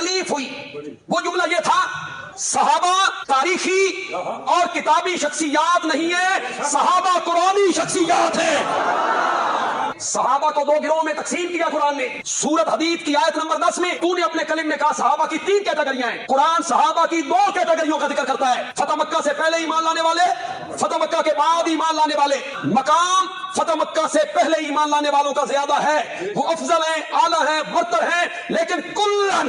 تکلیف ہوئی وہ جملہ یہ تھا صحابہ تاریخی اور کتابی شخصیات نہیں ہیں، صحابہ قرآنی شخصیات ہیں۔ صحابہ کو 2 گروہوں میں تقسیم کیا قرآن نے۔ سورت حدید کی آیت نمبر 10 میں تو نے اپنے کلم میں کہا صحابہ کی 3 کیٹیگریاں ہیں۔ قرآن صحابہ کی 2 کیٹیگریوں کا ذکر کرتا ہے، فتح مکہ سے پہلے ایمان لانے والے، فتح مکہ کے بعد ایمان لانے والے۔ مقام فتح مکہ سے پہلے ایمان لانے والوں کا زیادہ ہے، وہ افضل ہیں، اعلیٰ ہیں، برتر ہیں، لیکن کلن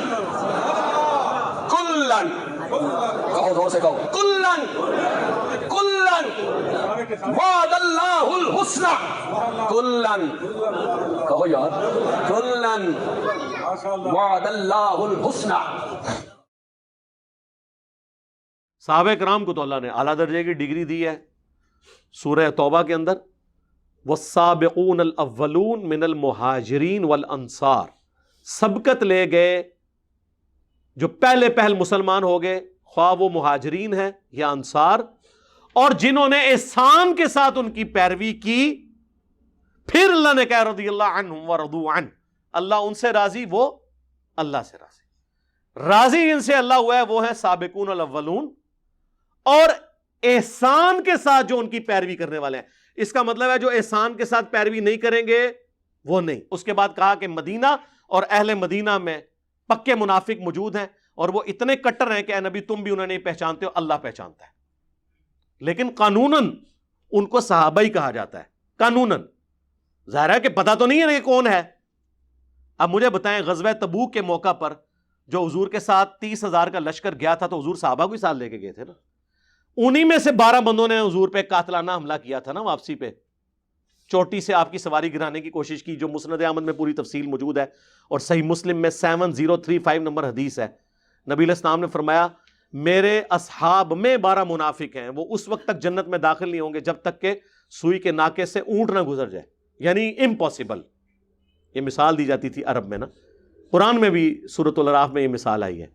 کہو زور سے کہو کلن وعد اللہ الحسنى کلن کہو یار کلن وعد اللہ الحسنى۔ صحابہ کرام کو تو اللہ نے اعلیٰ درجے کی ڈگری دی ہے۔ سورہ توبہ کے اندر والسابقون الاولون من المہاجرین والانصار، سبقت لے گئے جو پہلے پہل مسلمان ہو گئے، خواہ وہ مہاجرین ہیں یا انصار، اور جنہوں نے احسان کے ساتھ ان کی پیروی کی۔ پھر اللہ نے کہا رضی اللہ عنہم ورضوا عنہ، اللہ ان سے راضی، وہ اللہ سے راضی۔ راضی جن سے اللہ ہوا ہے وہ ہیں سابقون الاولون، اور احسان کے ساتھ جو ان کی پیروی کرنے والے ہیں۔ اس کا مطلب ہے جو احسان کے ساتھ پیروی نہیں کریں گے وہ نہیں۔ اس کے بعد کہا کہ مدینہ اور اہل مدینہ میں پکے منافق موجود ہیں، اور وہ اتنے کٹر ہیں کہ اے نبی تم بھی انہیں نہیں پہچانتے ہو، اللہ پہچانتا ہے، لیکن قانوناً ان کو صحابہ ہی کہا جاتا ہے۔ قانوناً ظاہر ہے کہ پتہ تو نہیں ہے کہ کون ہے۔ اب مجھے بتائیں غزوہ تبوک کے موقع پر جو حضور کے ساتھ 30,000 کا لشکر گیا تھا تو حضور صحابہ کو ہی ساتھ لے کے گئے تھے نا۔ انہی میں سے 12 بندوں نے حضور پہ قاتلانہ حملہ کیا تھا نا واپسی پہ، چوٹی سے آپ کی سواری گرانے کی کوشش کی، جو مسند احمد میں پوری تفصیل موجود ہے، اور صحیح مسلم میں 7035 نمبر حدیث ہے۔ نبی علیہ السلام نے فرمایا میرے اصحاب میں 12 منافق ہیں، وہ اس وقت تک جنت میں داخل نہیں ہوں گے جب تک کہ سوئی کے ناکے سے اونٹ نہ گزر جائے، یعنی امپاسبل۔ یہ مثال دی جاتی تھی عرب میں نا، قرآن میں بھی سورۃ الاعراف میں یہ مثال آئی ہے۔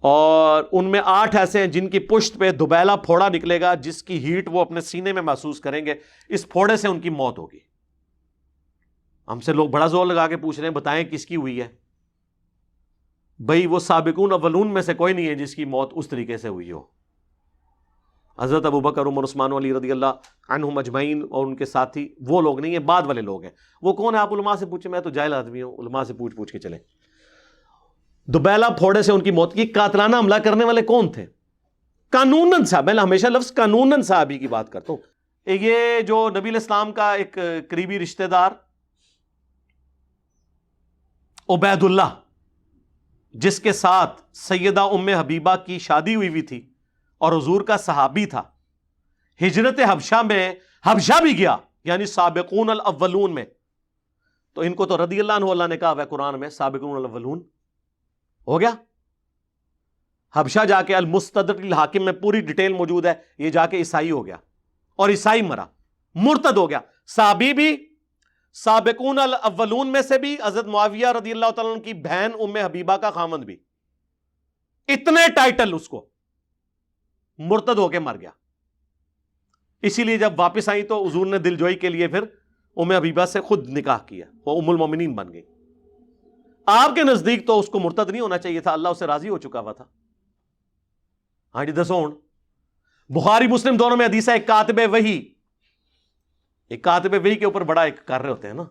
اور ان میں 8 ایسے ہیں جن کی پشت پہ دبیلا پھوڑا نکلے گا، جس کی ہیٹ وہ اپنے سینے میں محسوس کریں گے، اس پھوڑے سے ان کی موت ہوگی۔ ہم سے لوگ بڑا زور لگا کے پوچھ رہے ہیں بتائیں کس کی ہوئی ہے؟ بھئی وہ سابقون اولون میں سے کوئی نہیں ہے جس کی موت اس طریقے سے ہوئی ہو۔ حضرت ابوبکر، عمر، عثمان، علی رضی اللہ عنہم اجمعین اور ان کے ساتھی وہ لوگ نہیں ہیں، بعد والے لوگ ہیں۔ وہ کون ہے آپ علماء سے پوچھیں، میں تو جاہل آدمی ہوں، علماء سے پوچھ کے چلیں۔ دوبیلا پھوڑے سے ان کی موت کی۔ قاتلانہ حملہ کرنے والے کون تھے؟ قانوناً صاحب، میں ہمیشہ لفظ قانوناً صحابی کی بات کرتا ہوں۔ یہ جو نبی علیہ السلام کا ایک قریبی رشتہ دار عبید اللہ، جس کے ساتھ سیدہ ام حبیبہ کی شادی ہوئی تھی اور حضور کا صحابی تھا، ہجرت حبشہ میں حبشہ بھی گیا، یعنی سابقون الاولون میں، تو ان کو تو رضی اللہ عنہ اللہ نے کہا ہے قرآن میں سابقون الاولون ہو گیا۔ حبشہ جا کے المستدرک الحاکم میں پوری ڈیٹیل موجود ہے، یہ جا کے عیسائی ہو گیا اور عیسائی مرا، مرتد ہو گیا۔ صحابی بھی سابقون الاولون میں سے بھی، حضرت معاویہ رضی اللہ تعالیٰ عنہ کی بہن ام حبیبہ کا خامند بھی، اتنے ٹائٹل اس کو، مرتد ہو کے مر گیا۔ اسی لیے جب واپس آئی تو حضور نے دل جوئی کے لیے پھر ام حبیبہ سے خود نکاح کیا، وہ ام المومنین بن گئی۔ آپ کے نزدیک تو اس کو مرتد نہیں ہونا چاہیے تھا، اللہ اس سے راضی ہو چکا ہوا تھا۔ ہاں جی دسو ہوں، بخاری مسلم دونوں میں حدیث ہے، ایک کاتب وحی، ایک کاتب وحی کے اوپر بڑا ایک کر رہے ہوتے ہیں نا،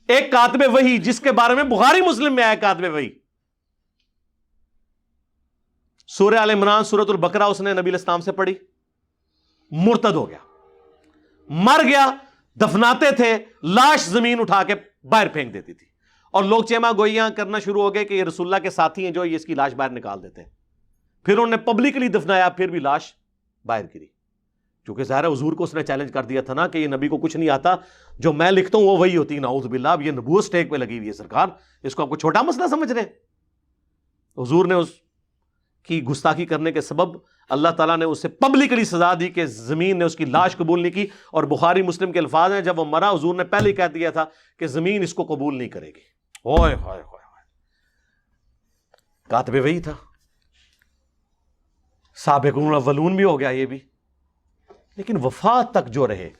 ایک کاتب وحی جس کے بارے میں بخاری مسلم میں آیا کاتب وحی، سورہ آل عمران، سورۃ البقرہ اس نے نبی علیہ السلام سے پڑھی، مرتد ہو گیا، مر گیا، دفناتے تھے، لاش زمین اٹھا کے باہر پھینک دیتی تھی، اور لوگ چیما گوئیاں کرنا شروع ہو گئے کہ یہ رسول اللہ کے ساتھی ہیں جو یہ اس کی لاش باہر نکال دیتے ہیں۔ پھر انہوں نے پبلکلی دفنایا، پھر بھی لاش باہر گری، کیونکہ ظاہر ہے حضور کو اس نے چیلنج کر دیا تھا نا کہ یہ نبی کو کچھ نہیں آتا، جو میں لکھتا ہوں وہ وہی ہوتی، نعوذ باللہ، اب یہ نبوت سٹیک پہ لگی ہوئی ہے سرکار، اس کو آپ کو چھوٹا مسئلہ سمجھ رہے ہیں؟ حضور نے اس کی گستاخی کرنے کے سبب اللہ تعالیٰ نے اسے پبلکلی سزا دی کہ زمین نے اس کی لاش قبول نہیں کی، اور بخاری مسلم کے الفاظ ہیں جب وہ مرا حضور نے پہلے ہی کہہ دیا تھا کہ زمین اس کو قبول نہیں کرے گی۔ اوئے ہوئے ہوئے، کاتب وہی تھا، سابقون الاولون بھی ہو گیا یہ بھی، لیکن وفات تک جو رہے،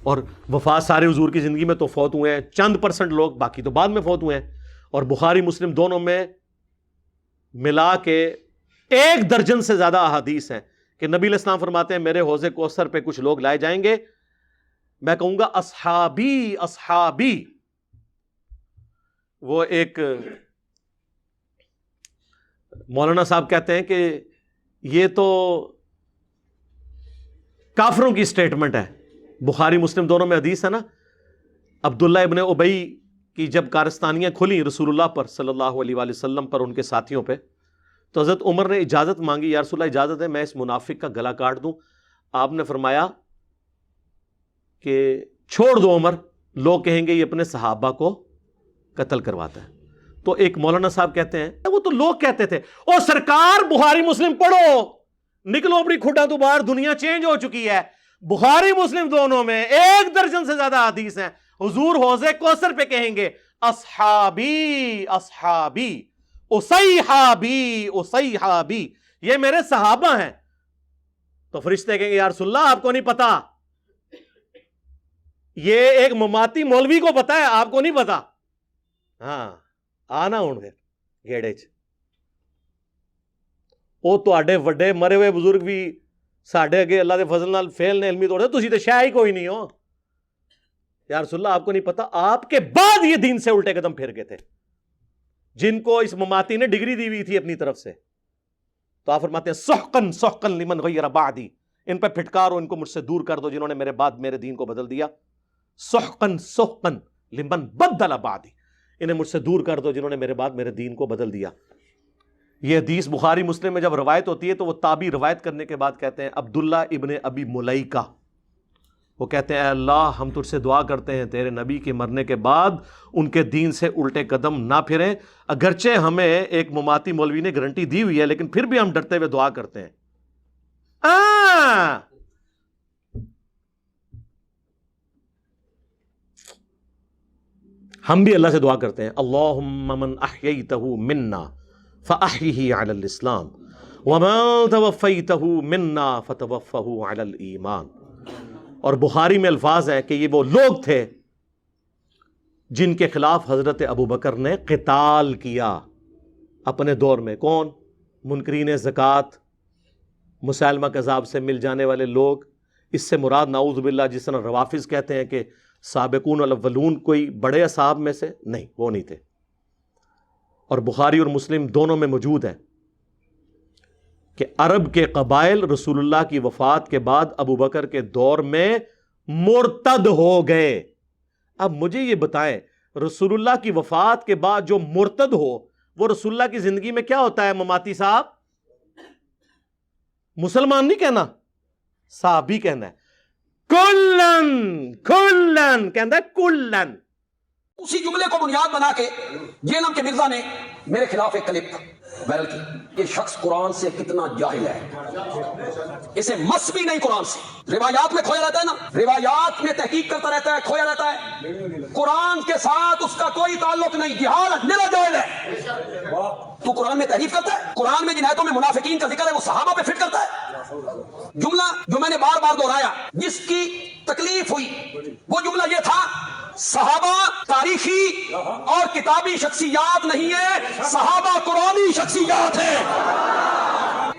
اور وفات سارے حضور کی زندگی میں تو فوت ہوئے ہیں، چند % لوگ، باقی تو بعد میں فوت ہوئے ہیں، اور بخاری مسلم دونوں میں ملا کے 1 درجن سے زیادہ احادیث ہیں کہ نبی علیہ السلام فرماتے ہیں میرے حوض کوثر پہ کچھ لوگ لائے جائیں گے، میں کہوں گا اصحابی اصحابی. وہ ایک مولانا صاحب کہتے ہیں کہ یہ تو کافروں کی سٹیٹمنٹ ہے. بخاری مسلم دونوں میں حدیث ہے نا، عبداللہ ابن ابی کی جب کارستانیاں کھلی رسول اللہ پر صلی اللہ علیہ وآلہ وسلم پر، ان کے ساتھیوں پہ، تو حضرت عمر نے اجازت مانگی، یا رسول اللہ اجازت ہے میں اس منافق کا گلا کاٹ دوں. آپ نے فرمایا کہ چھوڑ دو عمر، لوگ کہیں گے یہ اپنے صحابہ کو قتل کرواتا ہے. تو ایک مولانا صاحب کہتے ہیں وہ تو لوگ کہتے تھے او سرکار بخاری مسلم پڑھو، نکلو اپنی کھڈا تو باہر، دنیا چینج ہو چکی ہے. بخاری مسلم دونوں میں 1 درجن سے زیادہ حدیث ہیں. حضور حوض کوثر پہ کہیں گے اصحابی اصحابی اصیحابی اصیحابی، یہ میرے صحابہ ہیں. تو فرشتے کہیں گے یا رسول اللہ آپ کو نہیں پتا، یہ ایک مماتی مولوی کو پتا ہے، آپ کو نہیں پتا. ہاں آنا ہوں پھر گیڑے چ وہ تواڈے وڈے مرے ہوئے بزرگ بھی ساڈے اگے اللہ دے فضل نال فیل نے علمی توڑ، تسی تے شے ہی کوئی نہیں ہو. یا رسول اللہ آپ کو نہیں پتا آپ کے بعد یہ دین سے الٹے قدم پھر گئے تھے جن کو اس مماتی نے ڈگری دی ہوئی تھی اپنی طرف سے. تو آپ فرماتے ہیں سحقن سحقن لمن غیر بعدی، ان پہ پھٹکارو، ان کو مجھ سے دور کر دو جنہوں نے میرے بعد میرے دین کو بدل دیا. سحقن سحقن لمن بدل بعدی، انہیں مجھ سے دور کر دو جنہوں نے میرے بعد میرے دین کو بدل دیا. یہ حدیث بخاری مسلم میں جب روایت ہوتی ہے تو وہ تابعی روایت کرنے کے بعد کہتے ہیں عبداللہ ابن ابی ملیکہ، وہ کہتے ہیں اے اللہ ہم تجھ سے دعا کرتے ہیں تیرے نبی کے مرنے کے بعد ان کے دین سے الٹے قدم نہ پھریں، اگرچہ ہمیں ایک مماتی مولوی نے گارنٹی دی ہوئی ہے لیکن پھر بھی ہم ڈرتے ہوئے دعا کرتے ہیں. ہم بھی اللہ سے دعا کرتے ہیں اللہم من احییتہ منا فاحیہ علی الاسلام ومن توفیتہ منا فتوفہ علی الایمان. اور بخاری میں الفاظ ہے کہ یہ وہ لوگ تھے جن کے خلاف حضرت ابو بکر نے قتال کیا اپنے دور میں. کون؟ منکرین زکوٰۃ، مسالمہ کذاب سے مل جانے والے لوگ. اس سے مراد نعوذ باللہ جس طرح روافظ کہتے ہیں کہ سابقون الاولون کوئی بڑے اصحاب میں سے نہیں، وہ نہیں تھے. اور بخاری اور مسلم دونوں میں موجود ہے کہ عرب کے قبائل رسول اللہ کی وفات کے بعد ابو بکر کے دور میں مرتد ہو گئے. اب مجھے یہ بتائیں رسول اللہ کی وفات کے بعد جو مرتد ہو وہ رسول اللہ کی زندگی میں کیا ہوتا ہے؟ مماتی صاحب، مسلمان نہیں کہنا، صحابی کہنا ہے. کلن کلن کہنا ہے کلن. اسی جملے کو بنیاد بنا کے جیلم کے مرزا نے میرے خلاف ایک کلپ وائرل کی. یہ شخص قرآن سے کتنا جاہل ہے، اسے مس بھی نہیں قرآن سے. روایات میں کھویا رہتا ہے نا، روایات میں تحقیق کرتا رہتا ہے، کھویا رہتا ہے. قرآن کے ساتھ اس کا کوئی تعلق نہیں، جہالت میرا جاہل ہے. تو قرآن میں تحریف کرتا ہے، قرآن میں جن آیتوں میں منافقین کا ذکر ہے وہ صحابہ پہ فٹ کرتا ہے. جملہ جو میں نے بار بار دہرایا جس کی تکلیف ہوئی وہ جملہ یہ تھا صحابہ تاریخی اور کتابی شخصیات نہیں ہیں، صحابہ قرآنی شخصیات ہیں.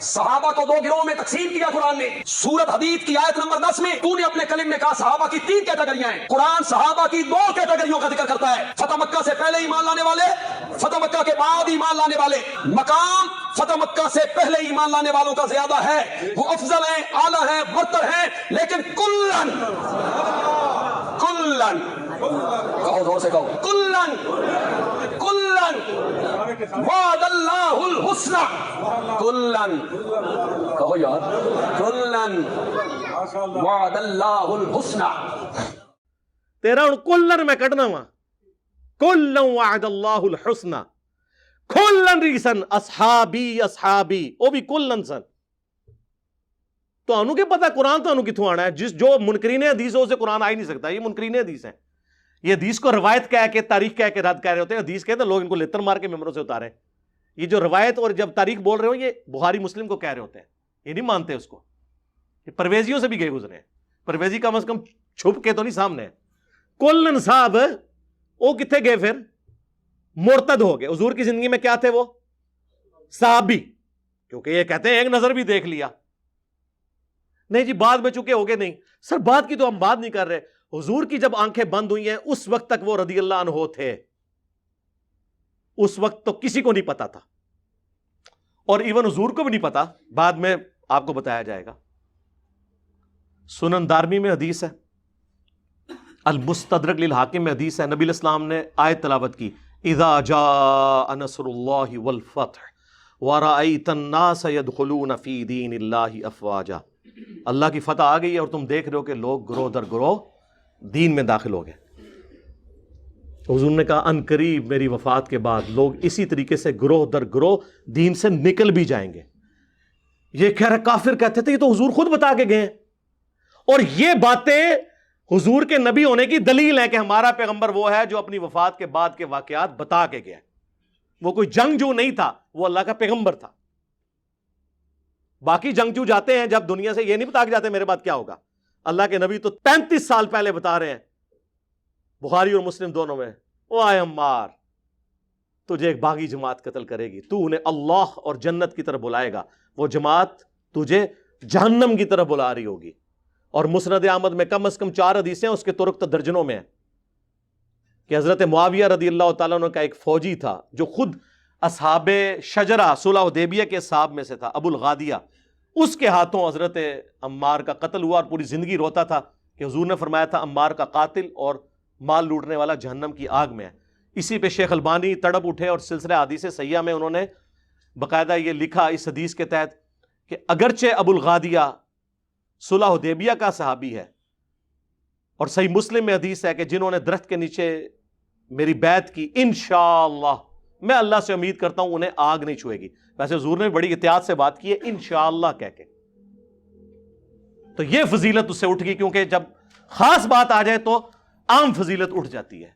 صحابہ کو 2 گروہوں میں تقسیم کیا قرآن نے. سورت حدید کی آیت نمبر 10 میں تو نے اپنے کلم میں کہا صحابہ کی 3 کیٹیگریاں ہیں. قرآن صحابہ کی 2 کیٹیگریوں کا ذکر کرتا ہے، فتح مکہ سے پہلے ایمان لانے والے، فتح مکہ کے بعد ایمان لانے والے. مقام فتح مکہ سے پہلے ایمان لانے والوں کا زیادہ ہے، وہ افضل ہیں، اعلیٰ ہیں، برتر ہیں، لیکن کلن کلن کہو زور سے کہو کلن کلن وعد اللہ الحسنى کلن کہو یار کلن وعد اللہ الحسنى. تیرا ہوں کلن میں کٹنا وا کلن وعد اللہ الحسنى کلن ریسن اصحابی اصحابی وہ بھی کلن سن. تو انہوں کے پتہ قرآن تو انہوں کتوں آنا ہے؟ جس جو منکرین حدیث ہو اسے قرآن آ ہی نہیں سکتا. یہ منکرین حدیث ہیں، یہ حدیث کو روایت کہہ کے تاریخ کہہ کے رد کہہ رہے ہوتے ہیں. حدیث کہتے ہیں لوگ ان کو لتر مار کے ممبروں سے اتارے. یہ جو روایت اور جب تاریخ بول رہے ہو یہ بخاری مسلم کو کہہ رہے ہوتے ہیں، یہ نہیں مانتے اس کو. یہ پرویزیوں سے بھی گئے گزرے ہیں، پرویزی کم از کم چھپ کے تو نہیں سامنے ہے. کلن صاحب وہ کتنے گئے پھر؟ مرتد ہو گئے. حضور کی زندگی میں کیا تھے وہ؟ صحابی. کیونکہ یہ کہتے ہیں ایک نظر بھی دیکھ لیا. نہیں جی بعد میں چکے ہو گئے. نہیں سر بعد کی تو ہم بات نہیں کر رہے. حضور کی جب آنکھیں بند ہوئی ہیں اس وقت تک وہ رضی اللہ عنہ تھے. اس وقت تو کسی کو نہیں پتا تھا, اور ایون حضور کو بھی نہیں پتا. بعد میں آپ کو بتایا جائے گا. سنن دارمی میں حدیث ہے, المستدرک للحاکم میں حدیث ہے, نبی علیہ السلام نے آیت تلاوت کی, اذا جاء نصر اللہ والفتح ورأیت الناس يدخلون فی دین اللہ افواجا. اللہ کی فتح آ گئی ہے اور تم دیکھ رہے ہو کہ لوگ گروہ در گروہ دین میں داخل ہو گئے. حضور نے کہا ان قریب میری وفات کے بعد لوگ اسی طریقے سے گروہ در گروہ دین سے نکل بھی جائیں گے. یہ کہہ رہے کافر کہتے تھے یہ تو حضور خود بتا کے گئے ہیں, اور یہ باتیں حضور کے نبی ہونے کی دلیل ہے کہ ہمارا پیغمبر وہ ہے جو اپنی وفات کے بعد کے واقعات بتا کے گیا. وہ کوئی جنگجو نہیں تھا, وہ اللہ کا پیغمبر تھا. باقی جنگجو جاتے ہیں جب دنیا سے, یہ نہیں بتا کے جاتے میرے بعد کیا ہوگا. اللہ کے نبی تو 35 سال پہلے بتا رہے ہیں, بخاری اور مسلم دونوں میں, او آئے عمار تجھے ایک باغی جماعت قتل کرے گی, تو انہیں اللہ اور جنت کی طرف بلائے گا, وہ جماعت تجھے جہنم کی طرف بلا رہی ہوگی. اور مسند احمد میں کم از کم 4 حدیثیں, اس کے طرق تو درجنوں میں ہیں, کہ حضرت معاویہ رضی اللہ تعالیٰ عنہ کا ایک فوجی تھا جو خود اصحاب شجرہ صلح حدیبیہ کے صحاب میں سے تھا, ابو الغادیہ. اس کے ہاتھوں حضرت عمار کا قتل ہوا, اور پوری زندگی روتا تھا کہ حضور نے فرمایا تھا عمار کا قاتل اور مال لوٹنے والا جہنم کی آگ میں ہے. اسی پہ شیخ البانی تڑپ اٹھے اور سلسلہ حدیث صحیحہ میں انہوں نے باقاعدہ یہ لکھا اس حدیث کے تحت کہ اگرچہ ابو الغادیہ صلح حدیبیہ کا صحابی ہے, اور صحیح مسلم میں حدیث ہے کہ جنہوں نے درخت کے نیچے میری بیعت کی انشاءاللہ میں اللہ سے امید کرتا ہوں انہیں آگ نہیں چھوئے گی. ویسے حضور نے بڑی احتیاط سے بات کی ہے انشاءاللہ کہہ کے. تو یہ فضیلت اس سے اٹھ گئی, کیونکہ جب خاص بات آ جائے تو عام فضیلت اٹھ جاتی ہے.